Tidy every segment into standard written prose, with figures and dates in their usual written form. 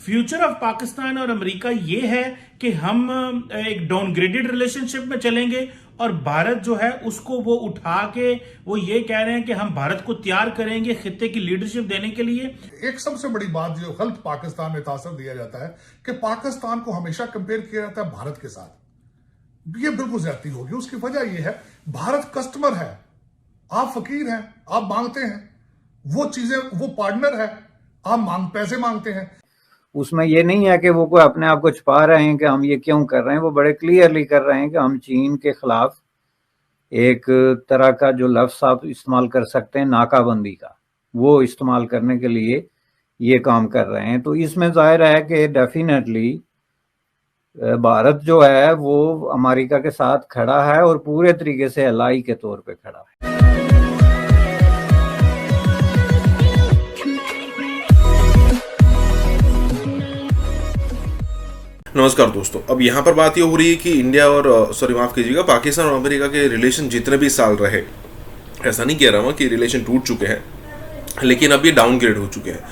Future of Pakistan और America ये है कि हम एक डाउनग्रेडेड रिलेशनशिप में चलेंगे और भारत जो है उसको वो उठा के वो ये कह रहे हैं कि हम भारत को तैयार करेंगे खित्ते की लीडरशिप देने के लिए। एक सबसे बड़ी बात जो गलत पाकिस्तान में तासर दिया जाता है कि पाकिस्तान को हमेशा कंपेयर किया जाता है भारत के साथ। ये बिल्कुल ज्यादती होगी। उसकी वजह यह है, भारत कस्टमर है, आप फकीर हैं, आप मांगते हैं वो चीजें, वो पार्टनर है, आप पैसे मांगते हैं। उसमें ये नहीं है कि वो कोई अपने आप को छुपा रहे हैं कि हम ये क्यों कर रहे हैं। वो बड़े क्लियरली कर रहे हैं कि हम चीन के खिलाफ एक तरह का जो लफ्ज़ आप इस्तेमाल कर सकते हैं नाकाबंदी का, वो इस्तेमाल करने के लिए ये काम कर रहे हैं। तो इसमें जाहिर है कि डेफिनेटली भारत जो है वो अमेरिका के साथ खड़ा है और पूरे तरीके से एलाई के तौर पे खड़ा है। नमस्कार दोस्तों, अब यहाँ पर बात ये हो रही है कि इंडिया और माफ़ कीजिएगा, पाकिस्तान और अमेरिका के रिलेशन जितने भी साल रहे, ऐसा नहीं कह रहा हूँ कि रिलेशन टूट चुके हैं, लेकिन अब ये डाउनग्रेड हो चुके हैं।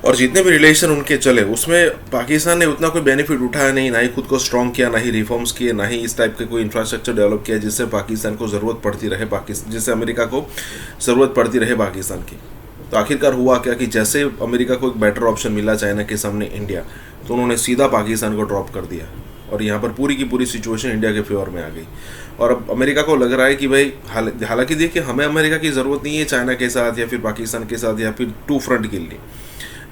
और जितने भी रिलेशन उनके चले उसमें पाकिस्तान ने उतना कोई बेनिफिट उठाया नहीं, ना ही खुद को स्ट्रॉन्ग किया, ना ही रिफॉर्म्स किए, ना ही इस टाइप के कोई इंफ्रास्ट्रक्चर डेवलप किया जिससे पाकिस्तान को ज़रूरत पड़ती रहे, जिससे अमेरिका को ज़रूरत पड़ती रहे पाकिस्तान की। तो आखिरकार हुआ क्या कि जैसे अमेरिका को एक बेटर ऑप्शन मिला चाइना के सामने इंडिया, तो उन्होंने सीधा पाकिस्तान को ड्रॉप कर दिया और यहाँ पर पूरी की पूरी सिचुएशन इंडिया के फेवर में आ गई। और अब अमेरिका को लग रहा है कि भाई हालांकि देखिए, हमें अमेरिका की ज़रूरत नहीं है चाइना के साथ या फिर पाकिस्तान के साथ या फिर टू फ्रंट के लिए,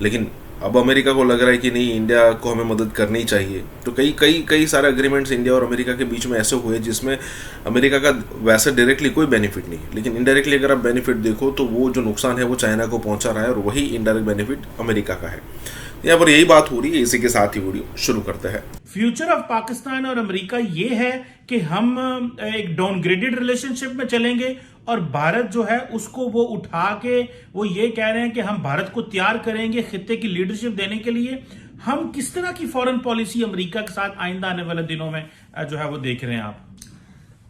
लेकिन अब अमेरिका को लग रहा है कि नहीं, इंडिया को हमें मदद करनी चाहिए। तो कई सारे एग्रीमेंट्स इंडिया और अमेरिका के बीच में ऐसे हुए जिसमें अमेरिका का वैसे डायरेक्टली कोई बेनिफिट नहीं, लेकिन इनडायरेक्टली अगर आप बेनिफिट देखो तो वो जो नुकसान है वो चाइना को पहुंचा रहा है और वही इनडायरेक्ट बेनिफिट अमेरिका का है। यहाँ पर यही बात हो रही है। इसी के साथ ही वीडियो शुरू करते हैं। फ्यूचर ऑफ पाकिस्तान और अमेरिका ये है कि हम एक डाउनग्रेडेड रिलेशनशिप में चलेंगे और भारत जो है उसको वो उठा के वो ये कह रहे हैं कि हम भारत को तैयार करेंगे खित्ते की लीडरशिप देने के लिए। हम किस तरह की फॉरेन पॉलिसी अमेरिका के साथ आइंदा आने वाले दिनों में जो है वो देख रहे हैं आप?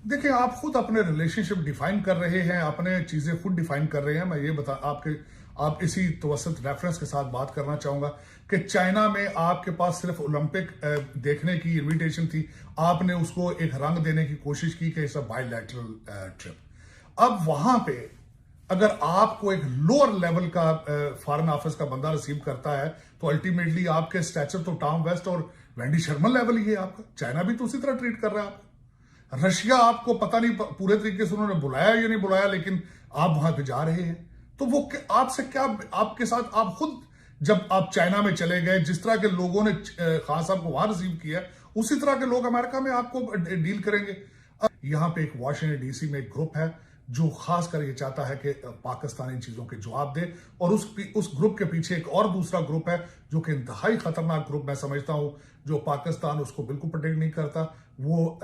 देखिए, आप खुद अपने रिलेशनशिप डिफाइन कर रहे हैं, अपने चीजें खुद डिफाइन कर रहे हैं। मैं ये आप इसी तवसत रेफरेंस के साथ बात करना चाहूंगा कि चाइना में आपके पास सिर्फ ओलंपिक देखने की इनविटेशन थी, आपने उसको एक रंग देने की कोशिश की कि इट्स अ बायलैटरल ट्रिप। अब वहां पे अगर आपको एक लोअर लेवल का फॉरेन ऑफिस का बंदा रिसीव करता है तो अल्टीमेटली आपके स्टैचर तो टॉम वेस्ट और वेंडी शर्मा लेवल ही है आपका। चाइना भी तो उसी तरह ट्रीट कर रहा है आपको। रशिया आपको पता नहीं पूरे तरीके से उन्होंने बुलाया या नहीं बुलाया, लेकिन आप वहां पे जा रहे हैं। तो वो आपसे क्या, आपके साथ आप खुद जब आप चाइना में चले गए, जिस तरह के लोगों ने खान साहब को वहां रिसीव किया, उसी तरह के लोग अमेरिका में आपको डील करेंगे। यहां पे एक वॉशिंगटन डीसी में एक ग्रुप है जो खासकर ये चाहता है कि पाकिस्तान इन चीजों के जवाब दे, और उस ग्रुप के पीछे एक और दूसरा ग्रुप है जो कि इंतहाई खतरनाक ग्रुप मैं समझता हूं, जो पाकिस्तान उसको बिल्कुल प्रोटेक्ट नहीं करता। वो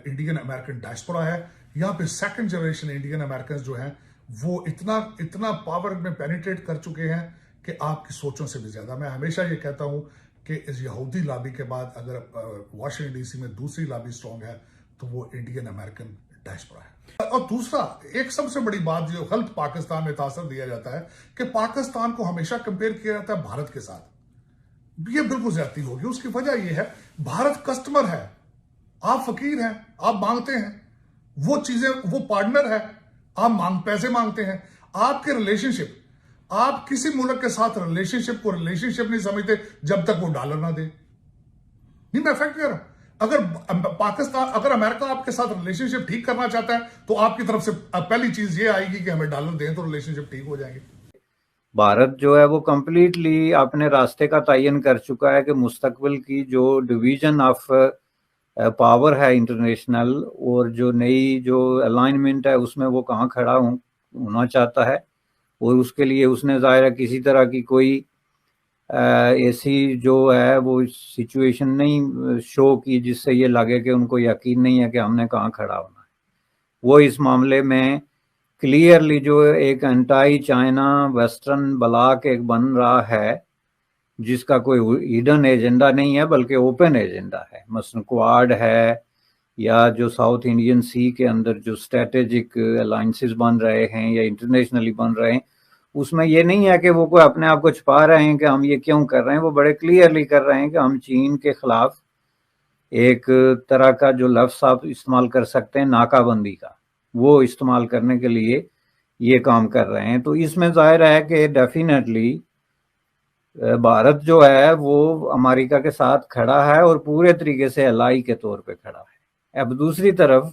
इंडियन अमेरिकन डायस्पोरा है। यहाँ पे सेकंड जनरेशन इंडियन अमेरिकन जो हैं वो इतना पावर में पेनिट्रेट कर चुके हैं कि आपकी सोचों से भी ज्यादा। मैं हमेशा ये कहता हूं कि इस यहूदी लॉबी के बाद अगर वॉशिंगटन डीसी में दूसरी लॉबी स्ट्रांग है तो वो इंडियन अमेरिकन डायस्पोरा है। और दूसरा, एक सबसे बड़ी बात जो गलत पाकिस्तान में तासर दिया जाता है कि पाकिस्तान को हमेशा कंपेयर किया जाता है भारत के साथ। ये बिल्कुल ज्यादती होगी। उसकी वजह यह है, भारत कस्टमर है, आप फकीर हैं, आप मांगते हैं वो चीजें, वो पार्टनर है, आप पैसे मांगते हैं। आपके रिलेशनशिप, आप किसी मुल्क के साथ रिलेशनशिप को रिलेशनशिप नहीं समझते जब तक वो डॉलर ना दे। नहीं, मैं फैक्ट कह रहा हूं। अगर अमेरिका आपके साथ रिलेशनशिप ठीक करना चाहता है तो आपकी तरफ से पहली चीज ये आएगी कि हमें डॉलर दें तो रिलेशनशिप ठीक हो जाएंगे। भारत जो है वो कंप्लीटली अपने रास्ते का तयन कर चुका है कि मुस्तकबिल की जो डिवीजन ऑफ पावर है इंटरनेशनल, और जो नई जो अलाइनमेंट है उसमें वो कहाँ खड़ा होना चाहता है। और उसके लिए उसने ज़ाहिर है किसी तरह की कोई ऐसी जो है वो सिचुएशन नहीं शो की जिससे ये लगे कि उनको यकीन नहीं है कि हमने कहाँ खड़ा होना है। वो इस मामले में क्लियरली जो एक एंटाई चाइना वेस्टर्न ब्लॉक एक बन रहा है जिसका कोई हिडन एजेंडा नहीं है बल्कि ओपन एजेंडा है। मसलन क्वाड है या जो साउथ इंडियन सी के अंदर जो स्ट्रेटेजिक अलायंसेस बन रहे हैं या इंटरनेशनली बन रहे हैं, उसमें ये नहीं है कि वो कोई अपने आप को छुपा रहे हैं कि हम ये क्यों कर रहे हैं, वो बड़े क्लियरली कर रहे हैं कि हम चीन के खिलाफ एक तरह का जो लफ्ज़ आप इस्तेमाल कर सकते हैं नाकाबंदी का, वो इस्तेमाल करने के लिए ये काम कर रहे हैं। तो इसमें जाहिर है कि डेफिनेटली भारत जो है वो अमेरिका के साथ खड़ा है और पूरे तरीके से अलाई के तौर पे खड़ा है। अब दूसरी तरफ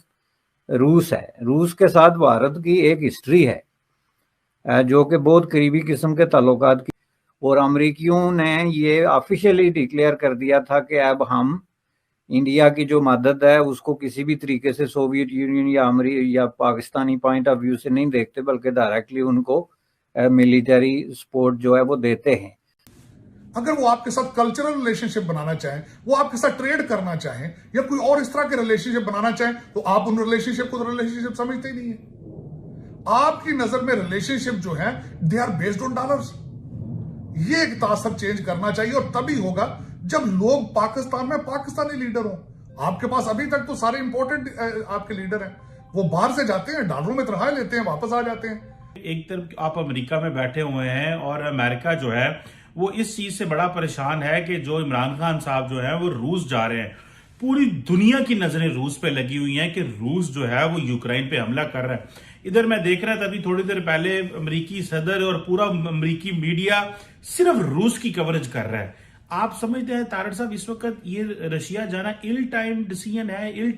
रूस है, रूस के साथ भारत की एक हिस्ट्री है जो कि बहुत करीबी किस्म के ताल्लुकात की, और अमरीकियों ने ये ऑफिशियली डिक्लेयर कर दिया था कि अब हम इंडिया की जो मदद है उसको किसी भी तरीके से सोवियत यूनियन या पाकिस्तानी पॉइंट ऑफ व्यू से नहीं देखते, बल्कि डायरेक्टली उनको मिलिट्री सपोर्ट जो है वो देते हैं। अगर वो आपके साथ कल्चरल रिलेशनशिप बनाना चाहें, वो आपके साथ ट्रेड करना चाहें या कोई और इस तरह के रिलेशनशिप बनाना चाहें, तो आप उन रिलेशनशिप को रिलेशनशिप समझते ही नहीं है। आपकी नजर में रिलेशनशिप जो है they are based on dollars. ये एक तासर चेंज करना चाहिए और तभी होगा जब लोग पाकिस्तान में पाकिस्तानी लीडर हो। आपके पास अभी तक तो सारे इंपॉर्टेंट आपके लीडर हैं, वो बाहर से जाते हैं, डॉलरों में तनख्वाह लेते हैं, वापस आ जाते हैं। एक तरफ आप अमेरिका में बैठे हुए हैं और अमेरिका जो है वो इस चीज से बड़ा परेशान है कि जो इमरान खान साहब जो है वो रूस जा रहे हैं। पूरी दुनिया की नजरें रूस पे लगी हुई हैं कि रूस जो है वो यूक्रेन पे हमला कर रहा है। इधर मैं देख रहा था अभी थोड़ी देर पहले अमेरिकी सदर और पूरा अमेरिकी मीडिया सिर्फ रूस की कवरेज कर रहा है। आप समझते हैं तारड़ साहब इस वक्त ये रशिया जाना इल टाइम डिसीजन है, इल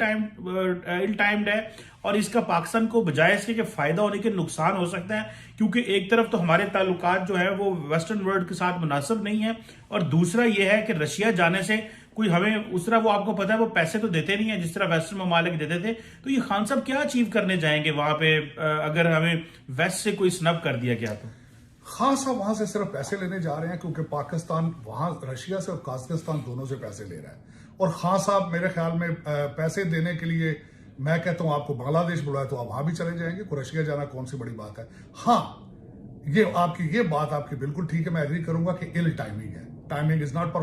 टाइम्ड है, और इसका पाकिस्तान को बजाय इसके कि फायदा होने के नुकसान हो सकता है, क्योंकि एक तरफ तो हमारे ताल्लुकात जो है वो वेस्टर्न वर्ल्ड के साथ मुनासिब नहीं है, और दूसरा ये है कि रशिया जाने से कोई हमें उस तरह, वो आपको पता है वो पैसे तो देते नहीं है जिस तरह वेस्टर्न ममालिक देते थे। तो ये खान साहब क्या अचीव करने जाएंगे वहां पे अगर हमें वेस्ट से कोई स्नब कर दिया गया? तो खान साहब वहां से सिर्फ पैसे लेने जा रहे हैं क्योंकि पाकिस्तान वहां रशिया से और काजाकिस्तान दोनों से पैसे ले रहा है। और खान साहब मेरे ख्याल में पैसे देने के लिए, मैं कहता हूं आपको बांग्लादेश बुलाए तो आप वहां भी चले जाएंगे, को रशिया जाना कौन सी बड़ी बात है। हाँ, ये बात आपकी बिल्कुल ठीक है, मैं एग्री करूंगा कि इल टाइमिंग है, टाइमिंग इज नॉट